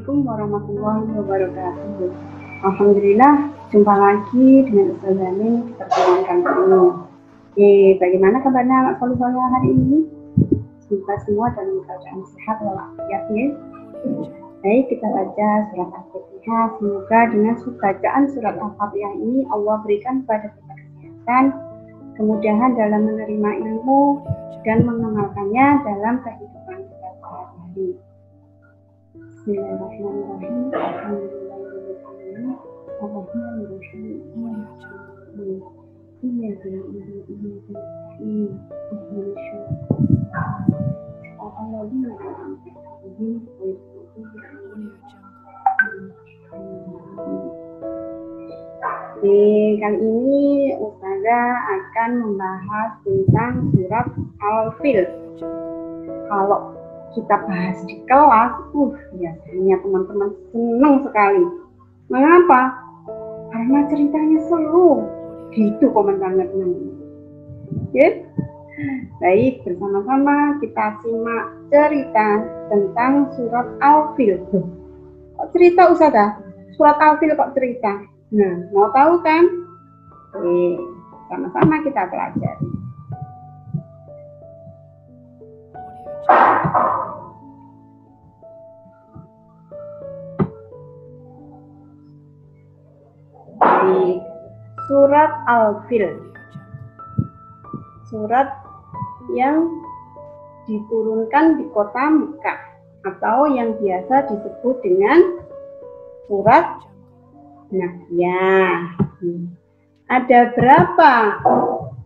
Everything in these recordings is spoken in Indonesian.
Assalamualaikum warahmatullahi wabarakatuh. Alhamdulillah, jumpa lagi dengan Ustaz Zamin di pertemuan kali ini. Bagaimana kabarnya anak soleh hari ini? Semoga semua dalam keadaan sehat walafiat ya. Baik, kita baca surat Al-Fatihah. Semoga dengan bacaan surat Al-Fatihah ini Allah berikan kepada kita kesehatan, kemudahan dalam menerima ilmu dan mengamalkannya dalam kehidupan kita sehari-hari. Bismillahirrahmanirrahim. Kali ini Ustazah akan membahas tentang surat Al-Fil. Kalau kita bahas di kelas, biasanya teman-teman senang sekali. Mengapa? Karena ceritanya seru. Gitu komentarnya teman-teman. Oke? Baik, bersama-sama kita simak cerita tentang surat Al-Fil. Kok cerita Ustazah? Surat Al-Fil kok cerita? Nah, mau tahu kan? Sama-sama kita pelajari. Baik, surat Al-Fil. Surat yang diturunkan di kota Mekah atau yang biasa disebut dengan surat Nahyah. Ada berapa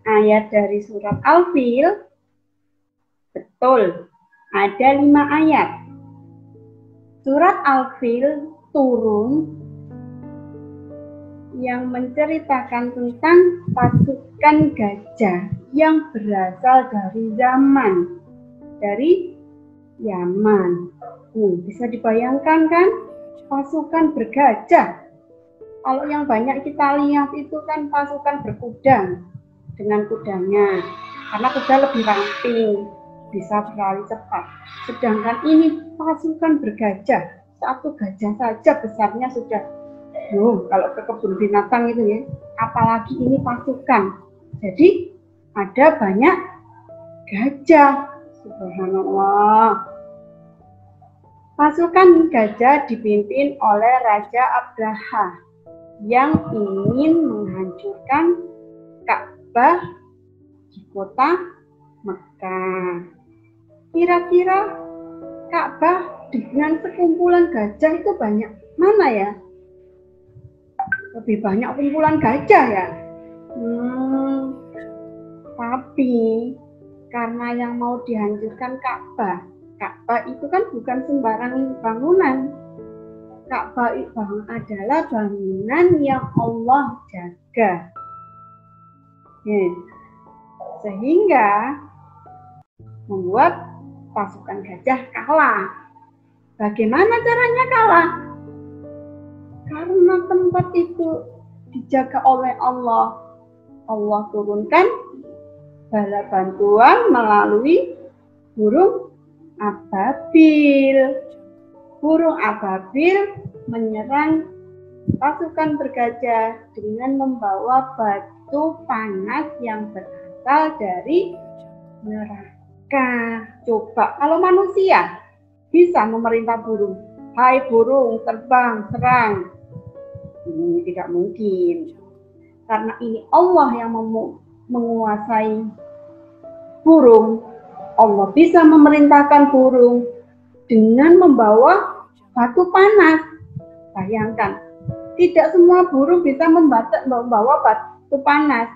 ayat dari surat Al-Fil? Betul, ada 5 ayat. Surat Al-Fil turun yang menceritakan tentang pasukan gajah yang berasal dari Yaman. Bisa dibayangkan kan? Pasukan bergajah. Kalau yang banyak kita lihat itu kan pasukan berkuda dengan kudanya. Karena kuda lebih ramping, bisa berlari cepat. Sedangkan ini pasukan bergajah. Satu gajah saja besarnya sudah, kalau ke kebun binatang itu ya. Apalagi ini pasukan. Jadi ada banyak gajah. Subhanallah. Pasukan gajah dipimpin oleh Raja Abraha yang ingin menghancurkan Ka'bah di kota Mekah. Kira-kira Ka'bah dengan sekumpulan gajah itu banyak mana ya? Lebih banyak kumpulan gajah ya? Tapi karena yang mau dihancurkan Ka'bah itu kan bukan sembarang bangunan. Ka'bah adalah bangunan yang Allah jaga. Sehingga membuat pasukan gajah kalah. Bagaimana caranya kalah? Karena tempat itu dijaga oleh Allah. Allah turunkan bala bantuan melalui burung ababil. Burung ababil menyerang pasukan bergajah dengan membawa batu panas yang berasal dari neraka. Coba kalau manusia bisa memerintah burung, hai burung terbang, serang. Ini tidak mungkin. Karena ini Allah yang menguasai burung. Allah bisa memerintahkan burung dengan membawa batu panas. Bayangkan, tidak semua burung bisa membawa batu panas.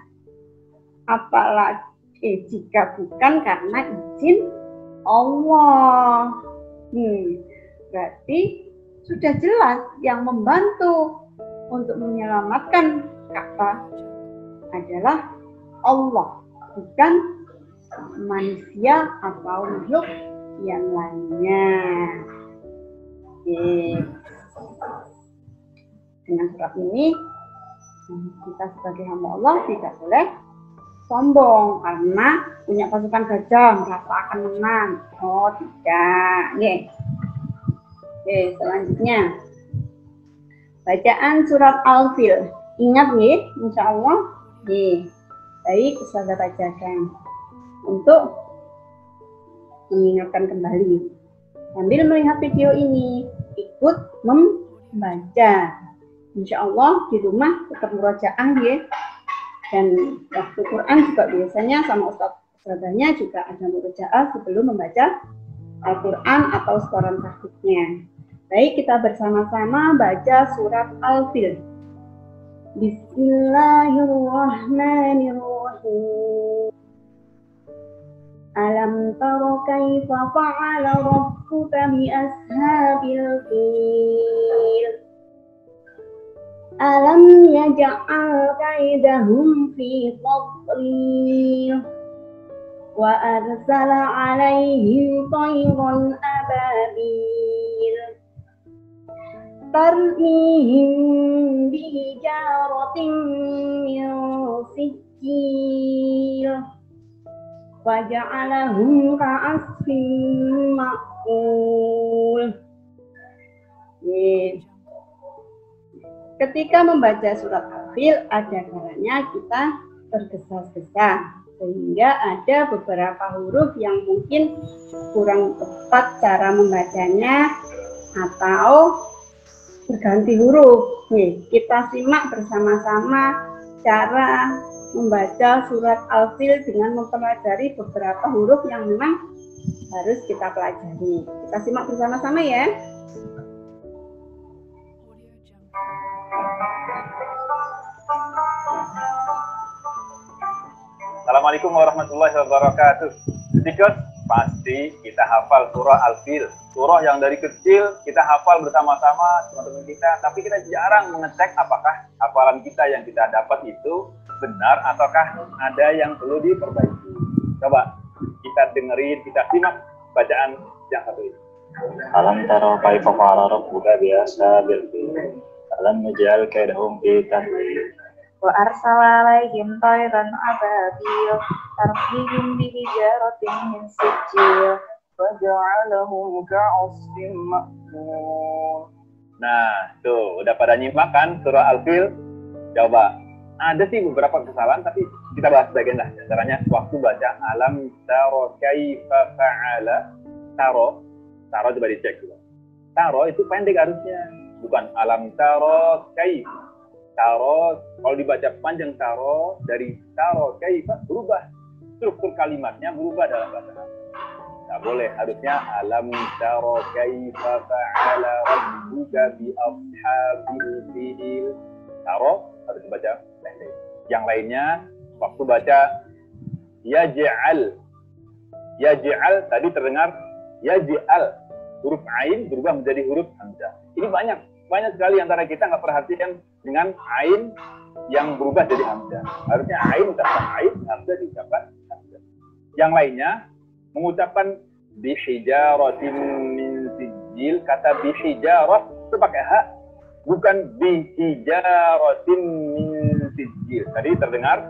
Apalagi jika bukan karena izin Allah. Berarti sudah jelas yang membantu untuk menyelamatkan Ka'bah adalah Allah, bukan manusia atau makhluk yang lainnya. Dengan surat ini kita sebagai hamba Allah tidak boleh sombong karena punya pasukan gajah merasa akan menang. Oh tidak, Oke, selanjutnya bacaan surat Al-Fil. Ingat nih, insya Allah. Nih, baik, Ustazah bacakan untuk mengingatkan kembali. Sambil melihat video ini, ikut membaca. Insya Allah di rumah tetap murojaah ya. Dan waktu Quran juga biasanya sama Ustazahnya juga ada murojaah sebelum membaca Al-Quran atau setoran tahfidznya. Baik, kita bersama-sama baca surat Al-Fil. Bismillahirrahmanirrahim. Alam tara kaifa fa'ala rabbuka bi ashabil fil. Alam yaj'al kaidahum fi tadlil. Wa arsala 'alaihim tayran ababil. Tarmihim bihijaratin min sijil. Waja'alahum ka'asfin ma'kul. Ketika membaca surat Al-Fil, ada kalanya kita tergesa-gesa sehingga ada beberapa huruf yang mungkin kurang tepat cara membacanya atau berganti huruf. Nih, kita simak bersama-sama cara membaca surat Al-Fil dengan mempelajari beberapa huruf yang memang harus kita pelajari. Kita simak bersama-sama ya. Assalamualaikum warahmatullahi wabarakatuh. Sedikit pasti kita hafal surah Al-Fil, surah yang dari kecil kita hafal bersama-sama teman-teman kita, tapi kita jarang mengecek apakah hafalan kita yang kita dapat itu benar ataukah ada yang perlu diperbaiki. Coba kita dengerin, kita simak bacaan yang satu ini. Alam tara kaifa fa'ala rabbuka bi ashabil fil. Alam yaj'al kaidahum fi tadlil. Wa arsala 'alaihim tayran ababil tarmihim bihijaratin min sijil wa ja'alahum ka'asfin ma'kul. Nah, tuh udah pada nyimak kan surah Al-Fil? Coba. Ada sih beberapa kesalahan, tapi kita bahas bagian lah. Caranya waktu baca alam taro kaifa fa'ala. Taro coba dicek dulu. Taro itu pendek harusnya, bukan alam taro kaifa. Taro, kalau dibaca panjang taro, dari taro kaifa berubah. Struktur kalimatnya berubah dalam bahasa Arab. Nggak boleh, harusnya alam taro kaifa fa'ala rabbuka bi ashabil fil. Taro harus dibaca pendek. Yang lainnya, waktu baca yaj'al. Yaj'al tadi terdengar yaj'al. Huruf ain berubah menjadi huruf hamzah. Ini banyak sekali antara kita nggak perhatikan dengan ain yang berubah jadi hamzah. Harusnya ain ucapkan ain, hamzah diucapkan hamzah. Yang lainnya mengucapkan bihijaratin min sijil, kata bihijarah itu pakai ha, bukan bihijaratin min sijil. Tadi terdengar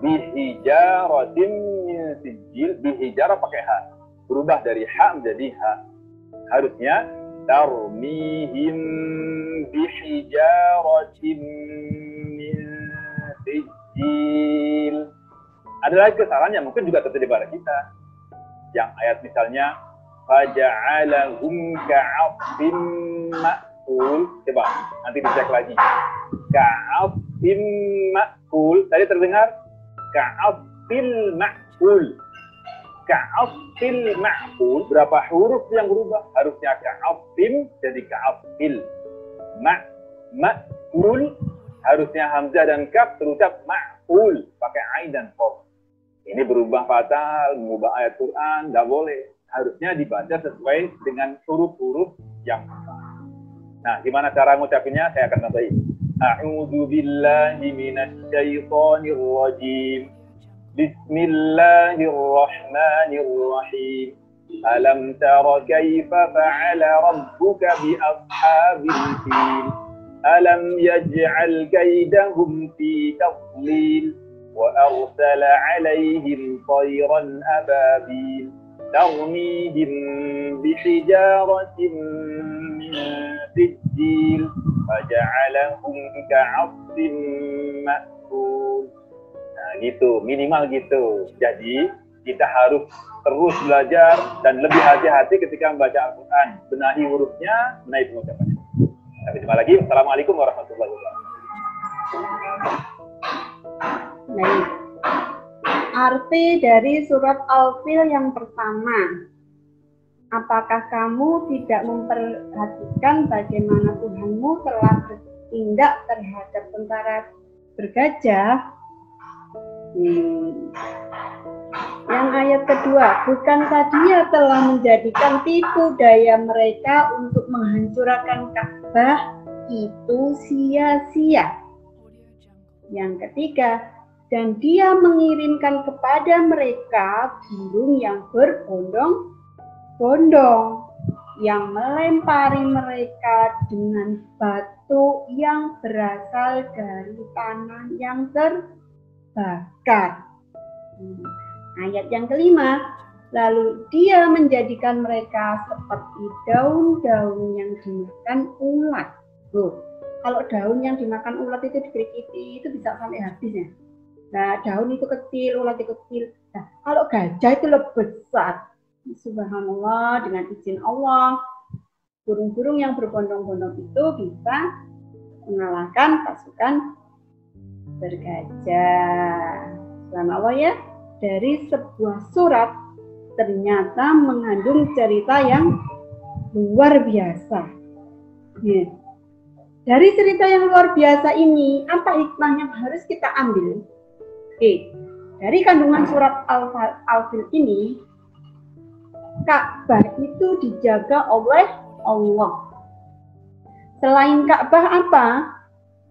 bihijaratin min sijil, bihijarah pakai ha, berubah dari ha menjadi ha. Harusnya tarmihim bihijaratin min sijil. Ada lagi kesalahan yang mungkin juga terjadi pada kita. Yang ayat misalnya faja'alahum ka'afim ma'kul. Coba nanti dicek lagi. Ka'afim ma'kul. Tadi terdengar ka'afil ma'kul. Ka'afil ma'kul. Berapa huruf yang berubah? Harusnya ka'afim jadi ka'afil. Ma'kul. Harusnya hamzah dan kaf terucap ma'kul. Pakai ain dan qaf. Ini berubah fatal, mengubah ayat Quran, nggak boleh. Harusnya dibaca sesuai dengan huruf-huruf yang benar. Nah, gimana cara ngucapinnya? Saya akan contohin. A'udzu billahi minasy syaithanir rajim. Bismillahirrahmanirrahim. Alam tara kaifa fa'ala rabbuka bi ashabil fil. Alam yaj'al kaidahum fi tadlil. وأرسل عليهم طيرا أبابيل tarmihim bihijaratin min sijil faja'alahum ka'asfin ma'kul. Nah, gitu, minimal gitu. Jadi kita harus terus belajar dan lebih hati-hati ketika membaca Al-Quran. Benahi hurufnya, benahi pengucapannya. Sampai jumpa lagi. Assalamualaikum warahmatullahi wabarakatuh. Baik. Arti dari surat Al-Fil yang pertama. Apakah kamu tidak memperhatikan bagaimana Tuhanmu telah bertindak terhadap tentara bergajah? Yang ayat kedua, bukankah dia telah menjadikan tipu daya mereka untuk menghancurkan Ka'bah itu sia-sia. Yang ketiga, dan dia mengirimkan kepada mereka burung yang berbondong-bondong yang melempari mereka dengan batu yang berasal dari tanah yang terbakar. Ayat yang kelima, lalu dia menjadikan mereka seperti daun-daun yang dimakan ulat. Kalau daun yang dimakan ulat itu dikerikiti itu bisa sampai habis ya. Nah, daun itu kecil, ulat itu kecil. Nah, kalau gajah itu lebih besar. Subhanallah, dengan izin Allah, burung-burung yang berbondong-bondong itu bisa mengalahkan pasukan bergajah. Subhanallah ya, dari sebuah surat ternyata mengandung cerita yang luar biasa. Ya. Dari cerita yang luar biasa ini, apa hikmah yang harus kita ambil? Oke, dari kandungan surat Al-Fil ini, Ka'bah itu dijaga oleh Allah. Selain Ka'bah apa?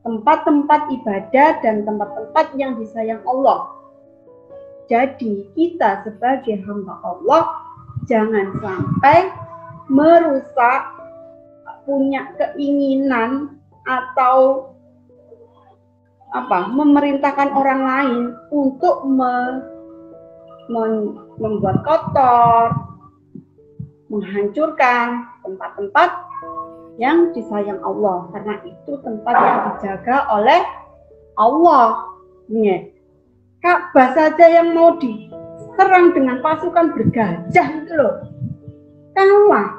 Tempat-tempat ibadah dan tempat-tempat yang disayang Allah. Jadi kita sebagai hamba Allah jangan sampai merusak, punya keinginan atau memerintahkan orang lain untuk membuat kotor, menghancurkan tempat-tempat yang disayang Allah, karena itu tempat yang dijaga oleh Allah. Ka'bah saja yang mau diserang dengan pasukan bergajah itu loh, kalah.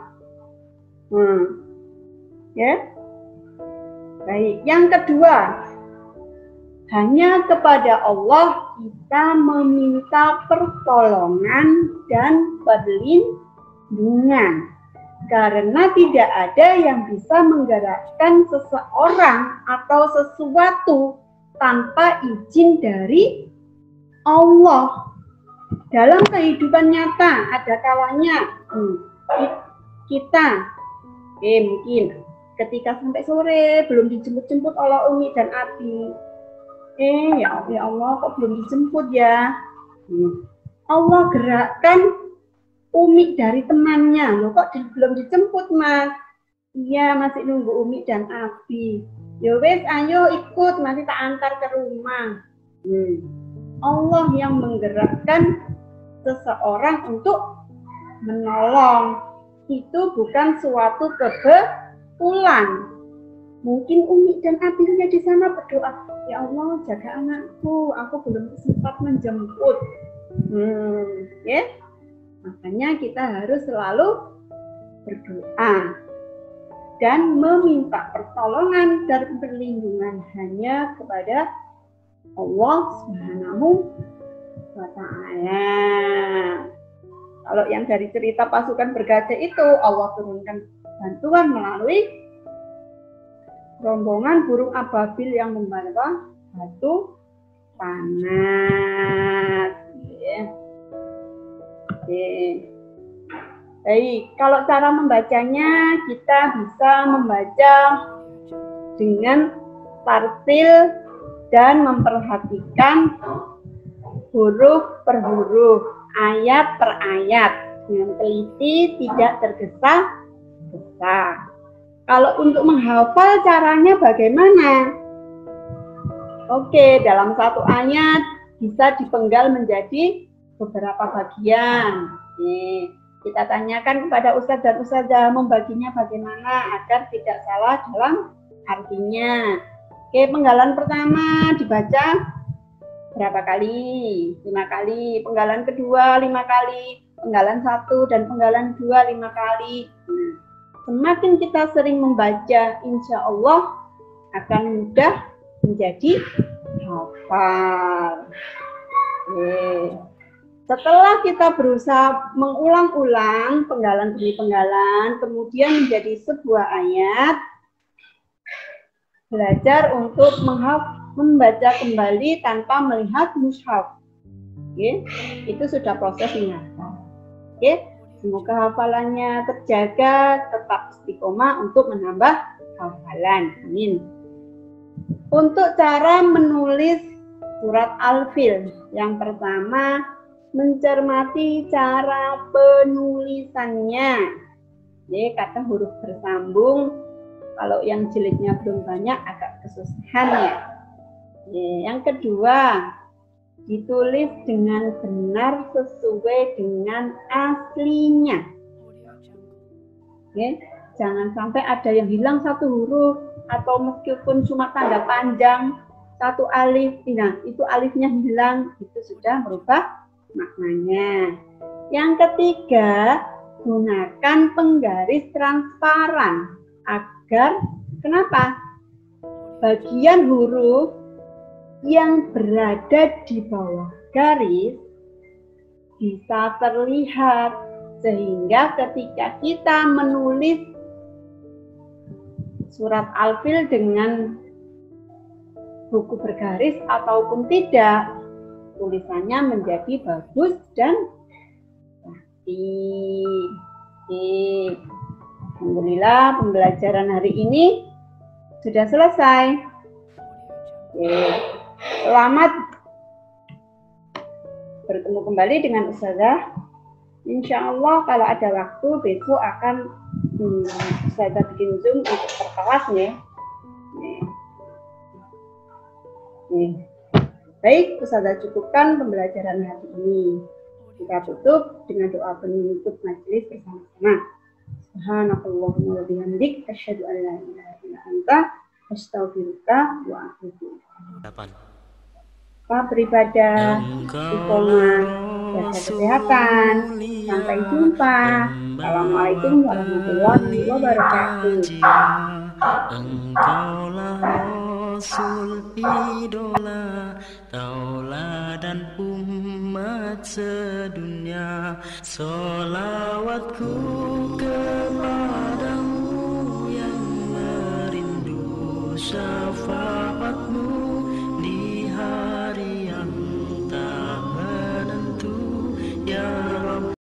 Ya, baik. Yang kedua, hanya kepada Allah kita meminta pertolongan dan perlindungan. Karena tidak ada yang bisa menggerakkan seseorang atau sesuatu tanpa izin dari Allah. Dalam kehidupan nyata ada kalanya kita mungkin ketika sampai sore belum dijemput-jemput oleh Umi dan Abi. Ya Allah, kok belum dijemput ya? Allah gerakkan Umi dari temannya. Loh, kok belum dijemput, Mas? Iya, masih nunggu Umi dan Abi. Ya wes, ayo ikut, nanti tak antar ke rumah. Allah yang menggerakkan seseorang untuk menolong. Itu bukan suatu kebetulan. Mungkin Umi dan Abinya di sana berdoa, ya Allah jaga anakku, aku belum sempat menjemput. Ya, makanya kita harus selalu berdoa dan meminta pertolongan dan perlindungan hanya kepada Allah Subhanahu wa Ta'ala. Kalau yang dari cerita pasukan bergajah itu, Allah turunkan bantuan melalui rombongan burung ababil yang membawa batu panas. Baik, kalau cara membacanya kita bisa membaca dengan tartil dan memperhatikan huruf per huruf, ayat per ayat dengan teliti, tidak tergesa-gesa. Kalau untuk menghafal caranya bagaimana? Oke, dalam satu ayat bisa dipenggal menjadi beberapa bagian. Nih, kita tanyakan kepada ustadz dan ustadzah membaginya bagaimana agar tidak salah dalam artinya. Oke, penggalan pertama dibaca berapa kali? 5 kali. Penggalan kedua 5 kali. Penggalan 1 dan penggalan 2 5 kali. Semakin kita sering membaca, insya Allah akan mudah menjadi hafal. Setelah kita berusaha mengulang-ulang penggalan demi penggalan, kemudian menjadi sebuah ayat, belajar untuk membaca kembali tanpa melihat mushaf. Itu sudah proses menghafal. Semoga hafalannya terjaga, tetap istiqomah untuk menambah hafalan. Amin. Untuk cara menulis surat Al-Fil, yang pertama mencermati cara penulisannya. Kata huruf bersambung, kalau yang jilidnya belum banyak agak kesusahan ya. Yang kedua, ditulis dengan benar sesuai dengan aslinya. Jangan sampai ada yang hilang satu huruf atau meskipun cuma tanda panjang satu alif, nah itu alifnya hilang, itu sudah merubah maknanya. Yang ketiga, gunakan penggaris transparan agar kenapa? Bagian huruf yang berada di bawah garis bisa terlihat, sehingga ketika kita menulis surat Al-Fil dengan buku bergaris ataupun tidak, tulisannya menjadi bagus dan rapi. Alhamdulillah pembelajaran hari ini sudah selesai. Selamat bertemu kembali dengan Ustazah. Insya Allah kalau ada waktu besok akan Ustazah bikin Zoom untuk perkelas ya. Baik, Ustazah cukupkan pembelajaran hari ini. Kita tutup dengan doa penutup majelis bersama-sama. Subhanakallahumma wa bihamdik asyhadu an la ilaha illa anta astaghfiruka wa atubu ilaik. Beribadah, istiqomah, jaga kesehatan. Sampai jumpa. Assalamualaikum warahmatullahi wabarakatuh. Engkaulah Rasul idola, tauladan umat sedunia. Sholawatku ke